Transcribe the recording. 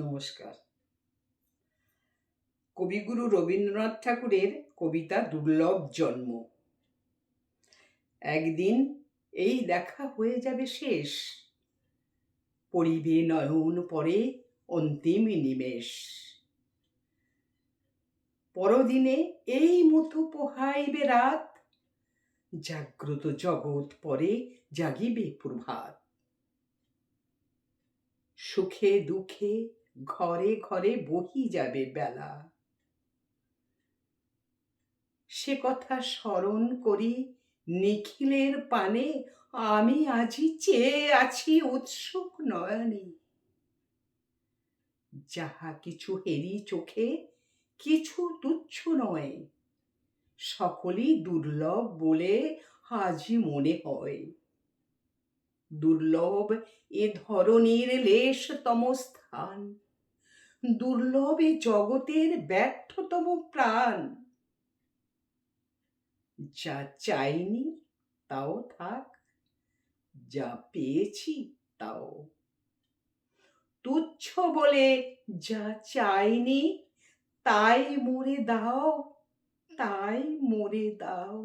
নমস্কার। কবিগুরু রবীন্দ্রনাথ ঠাকুরের কবিতা দুর্লভ জন্ম। একদিন এই দেখা হয়ে যাবে শেষ, পড়িবে নয়ন পরে অন্তিম নিমেষ। পরদিনে এই মতো পোহাইবে রাত, জাগ্রত জগৎ পরে জাগিবে প্রভাত। সুখে দুঃখে ঘরে ঘরে বহি যাবে বেলা, সে কথা স্মরণ করি নিখিলের পানে আমি আজি চেয়ে আছি উৎসুক নয়নে। যাহা কিছু হেরি চোখে কিছু তুচ্ছ নয়, সকলই দুর্লভ বলে আজি মনে হয়। দুর্লভ এ ধরনীর লেশতম স্থান, দুর্লভ এ জগতের ব্যর্থতম প্রাণ। যা চাইনি তাও থাক, যা পেয়েছি তাও তুচ্ছ বলে যা চাইনি তাই মোরে দাও, তাই মোরে দাও।